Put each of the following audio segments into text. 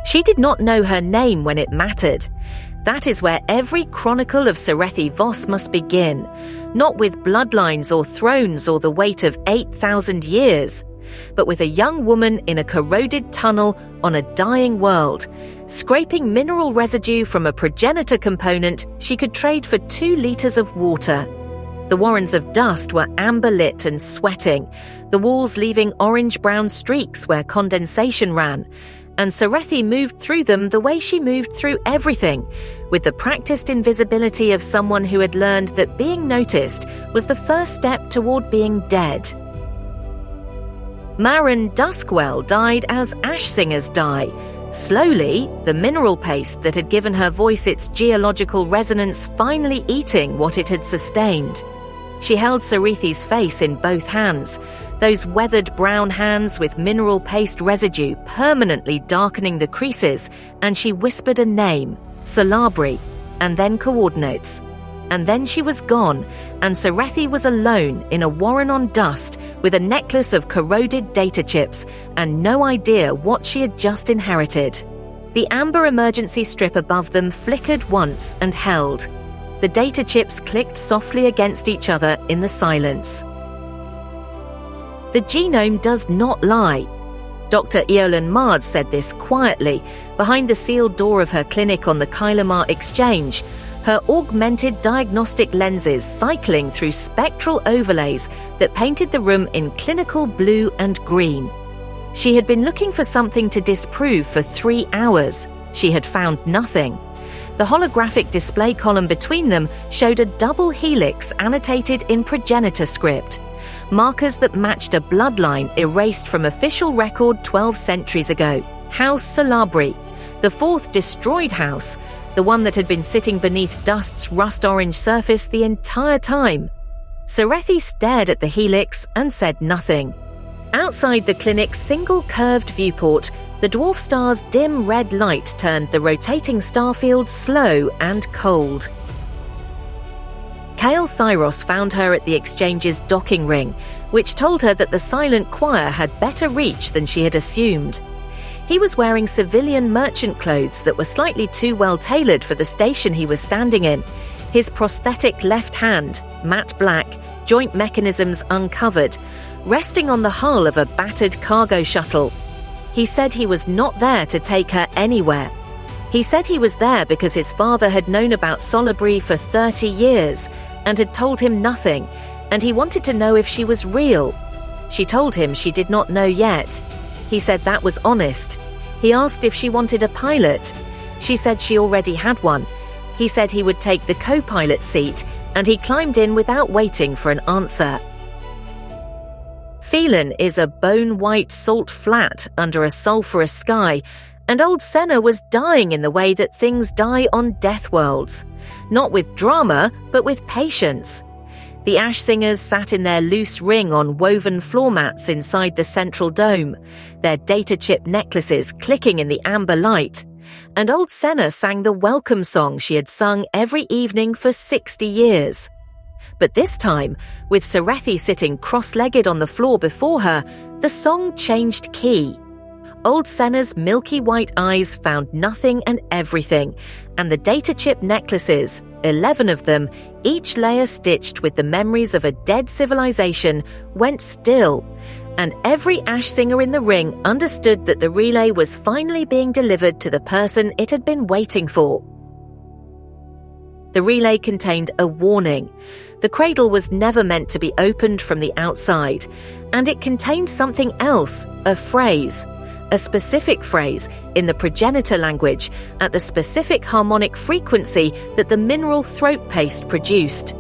She did not know her name when it mattered. That is where every chronicle of Serethi Voss must begin, not with bloodlines or thrones or the weight of 8,000 years, but with a young woman in a corroded tunnel on a dying world, scraping mineral residue from a progenitor component she could trade for 2 liters of water. The warrens of dust were amber-lit and sweating, the walls leaving orange-brown streaks where condensation ran, and Serethi moved through them the way she moved through everything, with the practiced invisibility of someone who had learned that being noticed was the first step toward being dead. Maren Duskwell died as ash singers die. Slowly, the mineral paste that had given her voice its geological resonance finally eating what it had sustained. She held Serethi's face in both hands, those weathered brown hands with mineral paste residue permanently darkening the creases, and she whispered a name, Solabri, and then coordinates. And then she was gone, and Serethi was alone in a warren on dust with a necklace of corroded data chips and no idea what she had just inherited. The amber emergency strip above them flickered once and held. The data chips clicked softly against each other in the silence. The genome does not lie. Dr. Eolan Mard said this quietly, behind the sealed door of her clinic on the Kylamar Exchange, her augmented diagnostic lenses cycling through spectral overlays that painted the room in clinical blue and green. She had been looking for something to disprove for 3 hours. She had found nothing. The holographic display column between them showed a double helix annotated in Progenitor script, markers that matched a bloodline erased from official record 12 centuries ago. House Solabri, the 4th destroyed house, the one that had been sitting beneath dust's rust-orange surface the entire time. Serethi stared at the helix and said nothing. Outside the clinic's single curved viewport, the dwarf star's dim red light turned the rotating starfield slow and cold. Kale Thyros found her at the exchange's docking ring, which told her that the silent choir had better reach than she had assumed. He was wearing civilian merchant clothes that were slightly too well tailored for the station he was standing in, his prosthetic left hand, matte black, joint mechanisms uncovered, resting on the hull of a battered cargo shuttle. He said he was not there to take her anywhere. He said he was there because his father had known about Solabri for 30 years and had told him nothing, and he wanted to know if she was real. She told him she did not know yet. He said that was honest. He asked if she wanted a pilot. She said she already had one. He said he would take the co-pilot seat, and he climbed in without waiting for an answer. Phelan is a bone-white salt flat under a sulphurous sky, and old Senna was dying in the way that things die on death worlds. Not with drama, but with patience. The ash singers sat in their loose ring on woven floor mats inside the central dome, their data chip necklaces clicking in the amber light. And old Senna sang the welcome song she had sung every evening for 60 years. But this time, with Serethi sitting cross-legged on the floor before her, the song changed key. Old Senna's milky white eyes found nothing and everything, and the data chip necklaces, 11 of them, each layer stitched with the memories of a dead civilization, went still, and every ash singer in the ring understood that the relay was finally being delivered to the person it had been waiting for. The relay contained a warning. The cradle was never meant to be opened from the outside, and it contained something else, a phrase. A specific phrase in the progenitor language at the specific harmonic frequency that the mineral throat paste produced.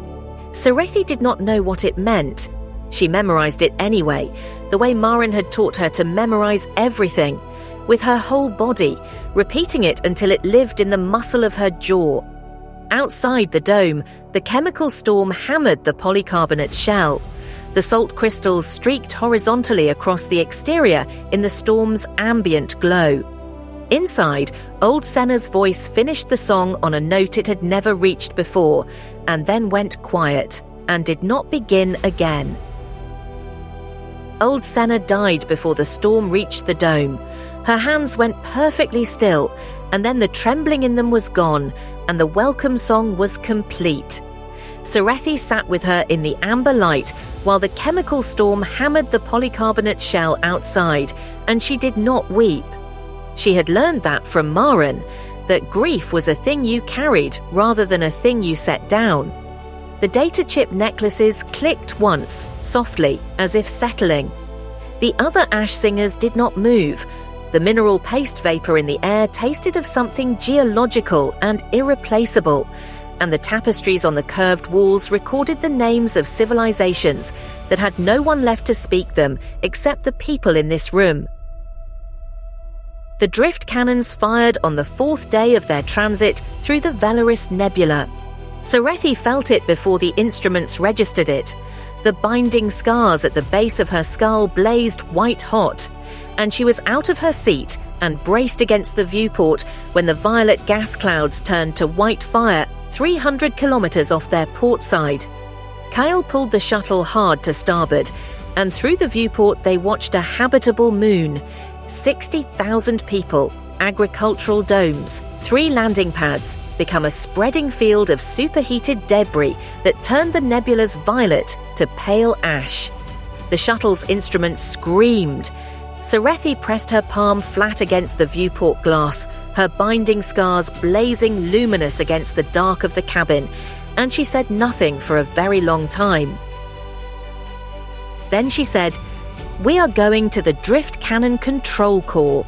Serethi did not know what it meant. She memorized it anyway, the way Maren had taught her to memorize everything, with her whole body, repeating it until it lived in the muscle of her jaw. Outside the dome, the chemical storm hammered the polycarbonate shell. The salt crystals streaked horizontally across the exterior in the storm's ambient glow. Inside, old Senna's voice finished the song on a note it had never reached before, and then went quiet, and did not begin again. Old Senna died before the storm reached the dome. Her hands went perfectly still, and then the trembling in them was gone, and the welcome song was complete. Serethi sat with her in the amber light while the chemical storm hammered the polycarbonate shell outside, and she did not weep. She had learned that from Maren, that grief was a thing you carried rather than a thing you set down. The data chip necklaces clicked once, softly, as if settling. The other ash singers did not move. The mineral paste vapor in the air tasted of something geological and irreplaceable, and the tapestries on the curved walls recorded the names of civilizations that had no one left to speak them except the people in this room. The drift cannons fired on the 4th day of their transit through the Velarys Nebula. Serethi felt it before the instruments registered it. The binding scars at the base of her skull blazed white hot, and she was out of her seat and braced against the viewport when the violet gas clouds turned to white fire 300 kilometers off their port side. Kyle pulled the shuttle hard to starboard, and through the viewport they watched a habitable moon. 60,000 people, agricultural domes, 3 landing pads, become a spreading field of superheated debris that turned the nebula's violet to pale ash. The shuttle's instruments screamed. Serethi pressed her palm flat against the viewport glass, her binding scars blazing luminous against the dark of the cabin, and she said nothing for a very long time. Then she said, "We are going to the Drift Cannon Control Core."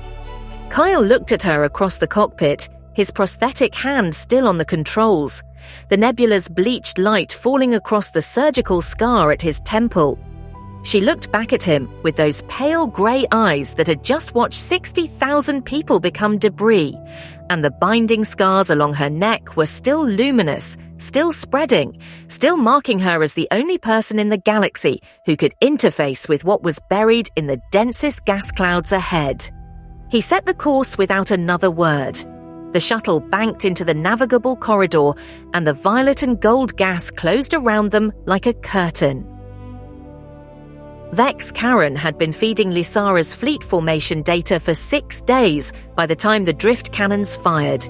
Kyle looked at her across the cockpit, his prosthetic hand still on the controls, the nebula's bleached light falling across the surgical scar at his temple. She looked back at him with those pale grey eyes that had just watched 60,000 people become debris, and the binding scars along her neck were still luminous, still spreading, still marking her as the only person in the galaxy who could interface with what was buried in the densest gas clouds ahead. He set the course without another word. The shuttle banked into the navigable corridor, and the violet and gold gas closed around them like a curtain. Vex Karen had been feeding Lysara's fleet formation data for 6 days by the time the drift cannons fired.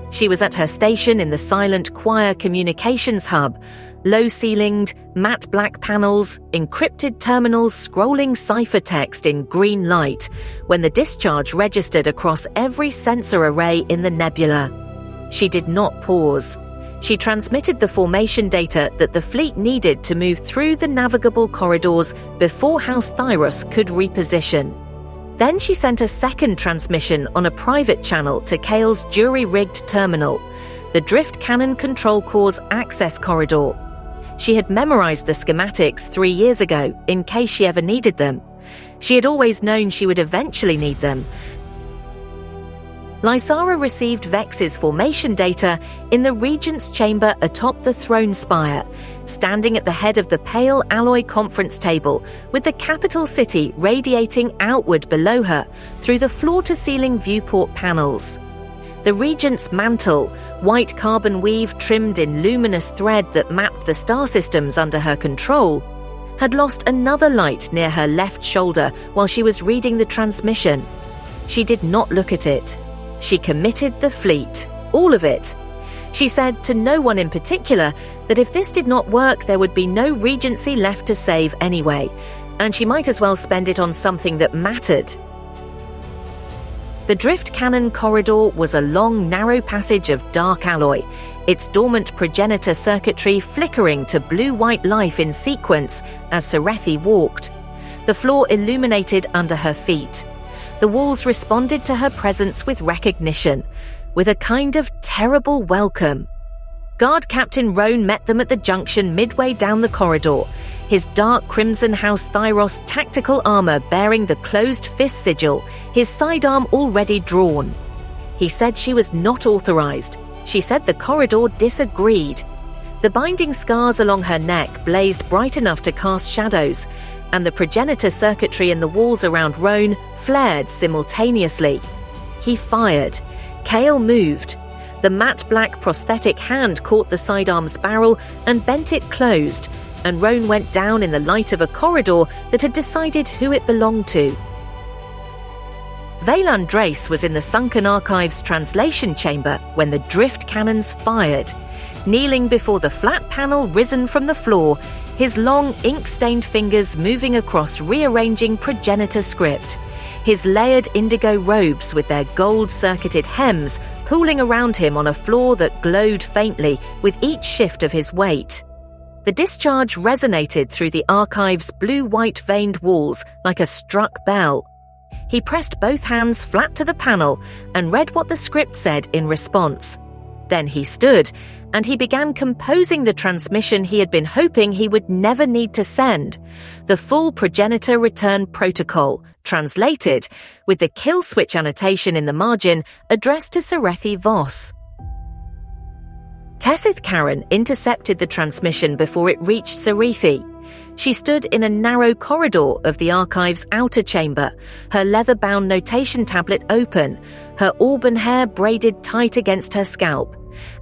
She was at her station in the silent choir communications hub, low-ceilinged, matte black panels, encrypted terminals scrolling cipher text in green light, when the discharge registered across every sensor array in the nebula. She did not pause. She transmitted the formation data that the fleet needed to move through the navigable corridors before House Thyros could reposition. Then she sent a second transmission on a private channel to Kale's jury-rigged terminal, the Drift Cannon Control Core's access corridor. She had memorized the schematics 3 years ago in case she ever needed them. She had always known she would eventually need them. Lysara received Vex's formation data in the Regent's chamber atop the throne spire, standing at the head of the pale alloy conference table, with the capital city radiating outward below her through the floor-to-ceiling viewport panels. The Regent's mantle, white carbon weave trimmed in luminous thread that mapped the star systems under her control, had lost another light near her left shoulder while she was reading the transmission. She did not look at it. She committed the fleet, all of it. She said to no one in particular that if this did not work, there would be no Regency left to save anyway, and she might as well spend it on something that mattered. The Drift Cannon corridor was a long, narrow passage of dark alloy, its dormant progenitor circuitry flickering to blue-white life in sequence as Serethi walked. The floor illuminated under her feet. The walls responded to her presence with recognition, with a kind of terrible welcome. Guard Captain Roan met them at the junction midway down the corridor, his dark crimson House Thyros tactical armor bearing the closed fist sigil, his sidearm already drawn. He said she was not authorized. She said the corridor disagreed. The binding scars along her neck blazed bright enough to cast shadows, and the progenitor circuitry in the walls around Roan flared simultaneously. He fired. Kale moved. The matte black prosthetic hand caught the sidearm's barrel and bent it closed, and Roan went down in the light of a corridor that had decided who it belonged to. Valan Drace was in the Sunken Archives translation chamber when the drift cannons fired. Kneeling before the flat panel risen from the floor, his long, ink-stained fingers moving across rearranging Progenitor script. His layered indigo robes with their gold-circuited hems pooling around him on a floor that glowed faintly with each shift of his weight. The discharge resonated through the archive's blue-white veined walls like a struck bell. He pressed both hands flat to the panel and read what the script said in response. Then he stood, and he began composing the transmission he had been hoping he would never need to send, the full Progenitor return protocol, translated, with the kill switch annotation in the margin addressed to Serethi Voss. Tessith Karen intercepted the transmission before it reached Serethi. She stood in a narrow corridor of the archive's outer chamber, her leather-bound notation tablet open, her auburn hair braided tight against her scalp,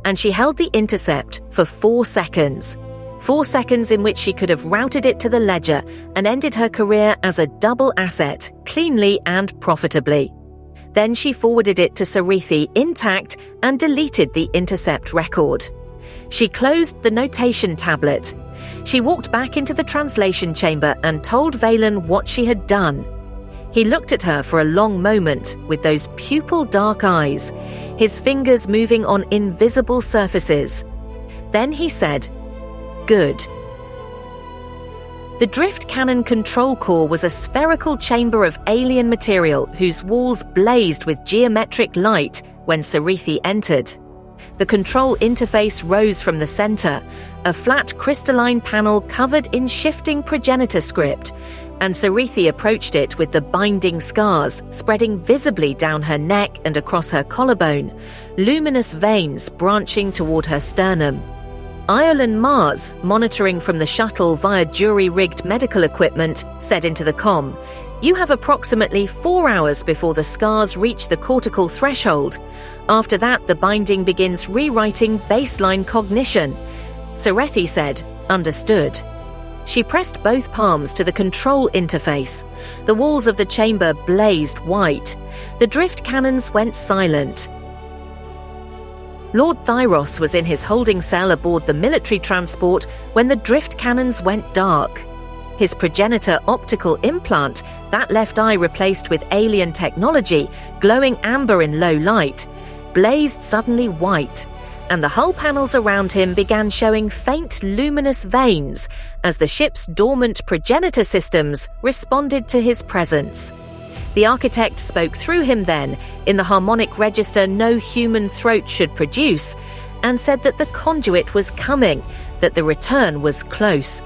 and she held the intercept for 4 seconds. 4 seconds in which she could have routed it to the ledger and ended her career as a double asset, cleanly and profitably. Then she forwarded it to Serethi intact and deleted the intercept record. She closed the notation tablet. She walked back into the translation chamber and told Valan what she had done. He looked at her for a long moment with those pupil-dark eyes, his fingers moving on invisible surfaces. Then he said, "Good." The drift cannon control core was a spherical chamber of alien material whose walls blazed with geometric light when Serethi entered. The control interface rose from the center, a flat crystalline panel covered in shifting Progenitor script, and Serethi approached it with the binding scars spreading visibly down her neck and across her collarbone, luminous veins branching toward her sternum. Ireland Mars, monitoring from the shuttle via jury-rigged medical equipment, said into the comm, "You have approximately 4 hours before the scars reach the cortical threshold. After that, the binding begins rewriting baseline cognition." Serethi said, "Understood." She pressed both palms to the control interface. The walls of the chamber blazed white. The drift cannons went silent. Lord Thyros was in his holding cell aboard the military transport when the drift cannons went dark. His Progenitor optical implant, that left eye replaced with alien technology, glowing amber in low light, blazed suddenly white, and the hull panels around him began showing faint luminous veins as the ship's dormant Progenitor systems responded to his presence. The architect spoke through him then, in the harmonic register no human throat should produce, and said that the conduit was coming, that the return was close.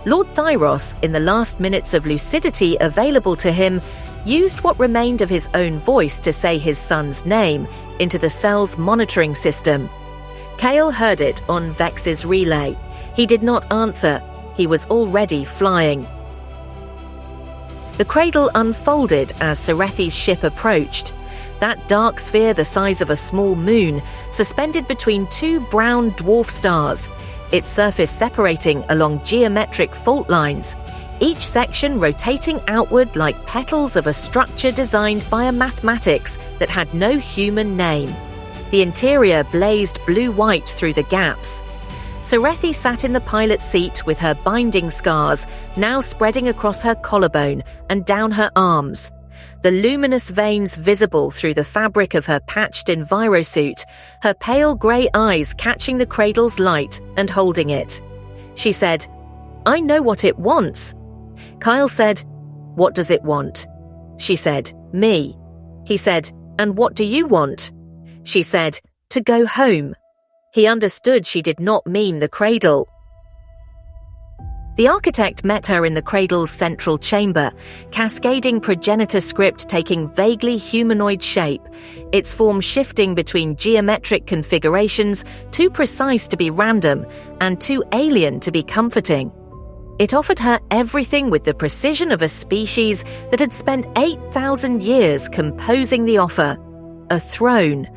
Lord Thyros, in the last minutes of lucidity available to him, used what remained of his own voice to say his son's name into the cell's monitoring system. Kale heard it on Vex's relay. He did not answer. He was already flying. The Cradle unfolded as Serethi's ship approached. That dark sphere the size of a small moon, suspended between 2 brown dwarf stars, its surface separating along geometric fault lines, each section rotating outward like petals of a structure designed by a mathematics that had no human name. The interior blazed blue-white through the gaps. Serethi sat in the pilot's seat with her binding scars now spreading across her collarbone and down her arms, the luminous veins visible through the fabric of her patched envirosuit, her pale grey eyes catching the Cradle's light and holding it. She said, "I know what it wants." Kyle said, "What does it want?" She said, "Me." He said, "And what do you want?" She said, "To go home." He understood she did not mean the Cradle. The architect met her in the Cradle's central chamber, cascading Progenitor script taking vaguely humanoid shape, its form shifting between geometric configurations too precise to be random and too alien to be comforting. It offered her everything with the precision of a species that had spent 8,000 years composing the offer. A throne,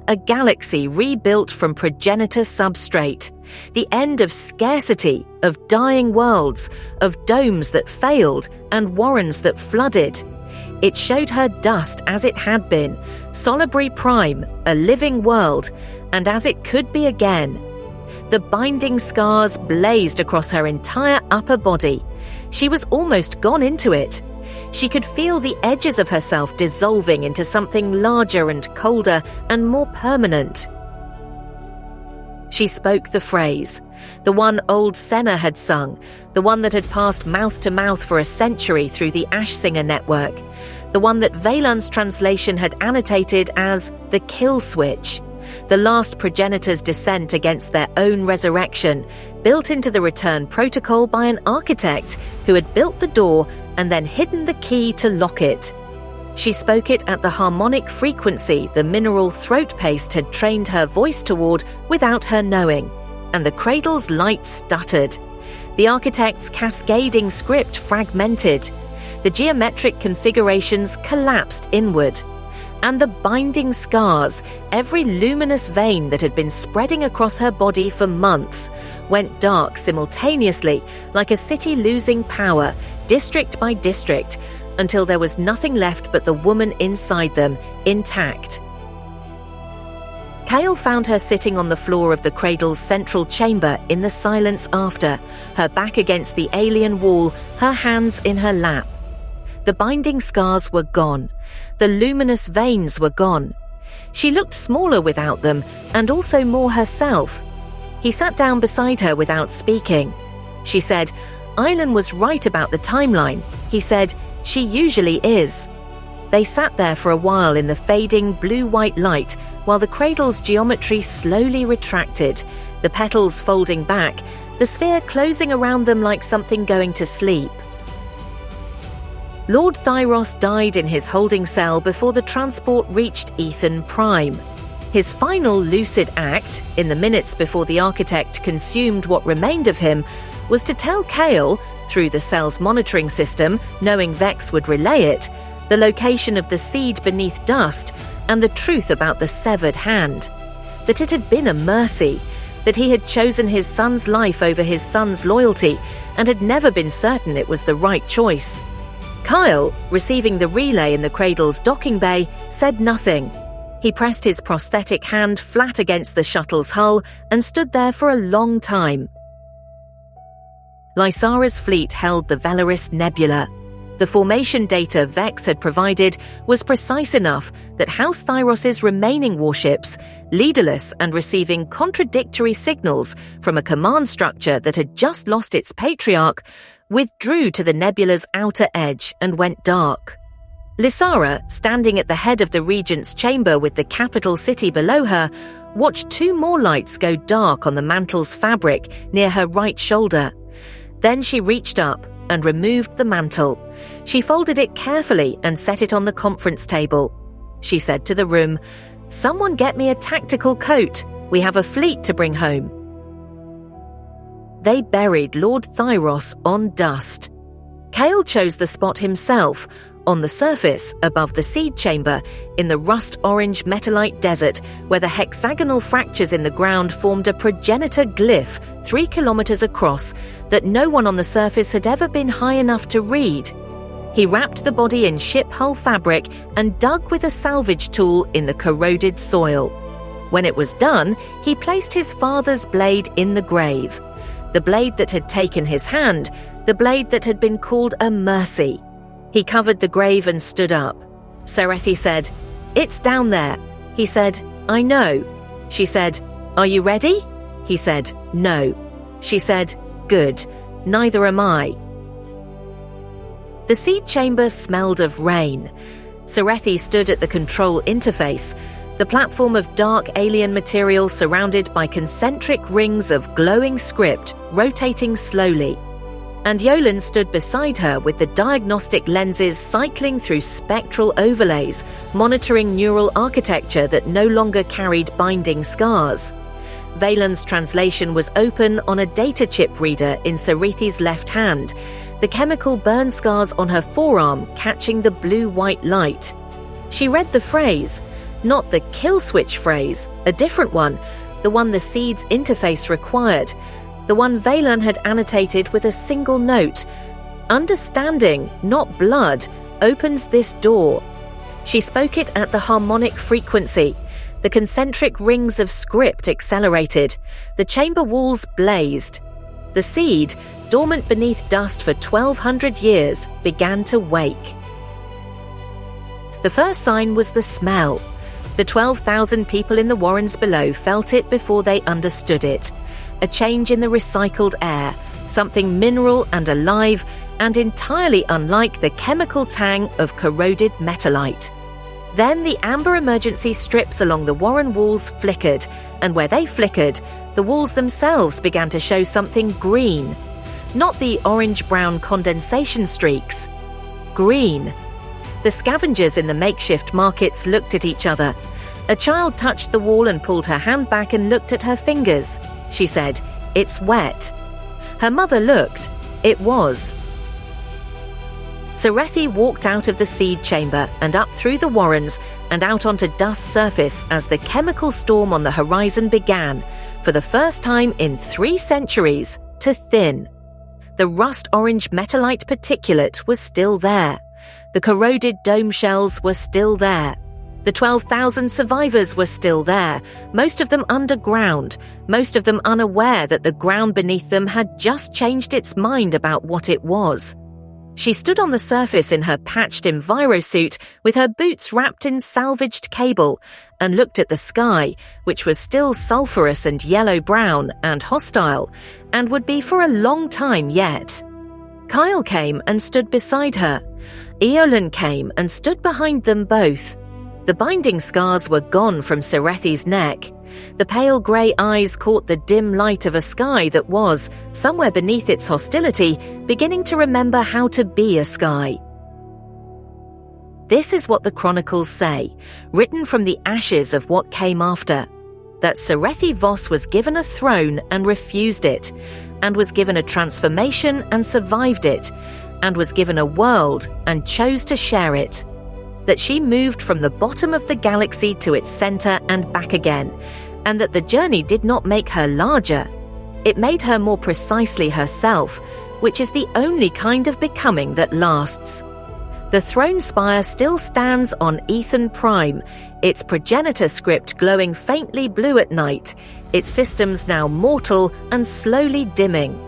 a galaxy rebuilt from Progenitor substrate, the end of scarcity, of dying worlds, of domes that failed and warrens that flooded. It showed her dust as it had been, Solabri Prime, a living world, and as it could be again. The binding scars blazed across her entire upper body. She was almost gone into it. She could feel the edges of herself dissolving into something larger and colder and more permanent. She spoke the phrase, the one old Senna had sung, the one that had passed mouth to mouth for a century through the Ashsinger network, the one that Valan's translation had annotated as the kill switch, the last progenitor's descent against their own resurrection, built into the return protocol by an architect who had built the door and then hidden the key to lock it. She spoke it at the harmonic frequency the mineral throat paste had trained her voice toward without her knowing, and the Cradle's light stuttered. The architect's cascading script fragmented. The geometric configurations collapsed inward. And the binding scars, every luminous vein that had been spreading across her body for months, went dark simultaneously, like a city losing power, district by district, until there was nothing left but the woman inside them, intact. Kale found her sitting on the floor of the Cradle's central chamber in the silence after, her back against the alien wall, her hands in her lap. The binding scars were gone. The luminous veins were gone. She looked smaller without them, and also more herself. He sat down beside her without speaking. She said, "Islan was right about the timeline." He said, "She usually is." They sat there for a while in the fading blue-white light while the Cradle's geometry slowly retracted, the petals folding back, the sphere closing around them like something going to sleep. Lord Thyros died in his holding cell before the transport reached Ethan Prime. His final lucid act, in the minutes before the architect consumed what remained of him, was to tell Kale, through the cell's monitoring system, knowing Vex would relay it, the location of the seed beneath dust and the truth about the severed hand. That it had been a mercy, that he had chosen his son's life over his son's loyalty and had never been certain it was the right choice. Kyle, receiving the relay in the Cradle's docking bay, said nothing. He pressed his prosthetic hand flat against the shuttle's hull and stood there for a long time. Lysara's fleet held the Velarys Nebula. The formation data Vex had provided was precise enough that House Thyros's remaining warships, leaderless and receiving contradictory signals from a command structure that had just lost its patriarch, withdrew to the nebula's outer edge and went dark. Lysara, standing at the head of the Regent's chamber with the capital city below her, watched two more lights go dark on the mantle's fabric near her right shoulder. Then she reached up and removed the mantle. She folded it carefully and set it on the conference table. She said to the room, "Someone get me a tactical coat. We have a fleet to bring home." They buried Lord Thyros on dust. Kale chose the spot himself, on the surface above the seed chamber, in the rust-orange metallite desert where the hexagonal fractures in the ground formed a progenitor glyph 3 kilometers across that no one on the surface had ever been high enough to read. He wrapped the body in ship hull fabric and dug with a salvage tool in the corroded soil. When it was done, he placed his father's blade in the grave. The blade that had taken his hand, the blade that had been called a mercy. He covered the grave and stood up. Serethi said, "It's down there." He said, "I know." She said, "Are you ready?" He said, "No." She said, "Good. Neither am I." The seed chamber smelled of rain. Serethi stood at the control interface, the platform of dark alien material surrounded by concentric rings of glowing script rotating slowly. And Yolan stood beside her with the diagnostic lenses cycling through spectral overlays, monitoring neural architecture that no longer carried binding scars. Valan's translation was open on a data chip reader in Serethi's left hand, the chemical burn scars on her forearm catching the blue-white light. She read the phrase, not the kill switch phrase, a different one, the one the seed's interface required, the one Valan had annotated with a single note. Understanding, not blood, opens this door. She spoke it at the harmonic frequency. The concentric rings of script accelerated. The chamber walls blazed. The seed, dormant beneath dust for 1,200 years, began to wake. The first sign was the smell. The 12,000 people in the warrens below felt it before they understood it. A change in the recycled air, something mineral and alive, and entirely unlike the chemical tang of corroded metallite. Then the amber emergency strips along the warren walls flickered, and where they flickered, the walls themselves began to show something green. Not the orange-brown condensation streaks. Green. The scavengers in the makeshift markets looked at each other. A child touched the wall and pulled her hand back and looked at her fingers. She said, "It's wet." Her mother looked. It was. Serethi walked out of the seed chamber and up through the warrens and out onto dust's surface as the chemical storm on the horizon began, for the first time in 3 centuries, to thin. The rust-orange metallite particulate was still there. The corroded dome shells were still there. The 12,000 survivors were still there, most of them underground, most of them unaware that the ground beneath them had just changed its mind about what it was. She stood on the surface in her patched envirosuit with her boots wrapped in salvaged cable and looked at the sky, which was still sulphurous and yellow-brown and hostile, and would be for a long time yet. Kyle came and stood beside her. Eolin came and stood behind them both. The binding scars were gone from Serethi's neck. The pale grey eyes caught the dim light of a sky that was, somewhere beneath its hostility, beginning to remember how to be a sky. This is what the chronicles say, written from the ashes of what came after. That Serethi Voss was given a throne and refused it, and was given a transformation and survived it, and was given a world and chose to share it. That she moved from the bottom of the galaxy to its center and back again, and that the journey did not make her larger. It made her more precisely herself, which is the only kind of becoming that lasts. The throne spire still stands on Ethan Prime, its progenitor script glowing faintly blue at night, its systems now mortal and slowly dimming.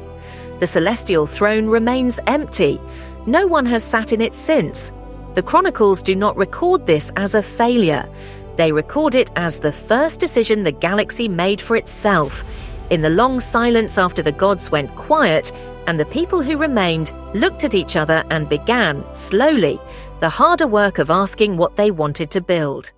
The celestial throne remains empty. No one has sat in it since. The chronicles do not record this as a failure. They record it as the first decision the galaxy made for itself, in the long silence after the gods went quiet and the people who remained looked at each other and began, slowly, the harder work of asking what they wanted to build.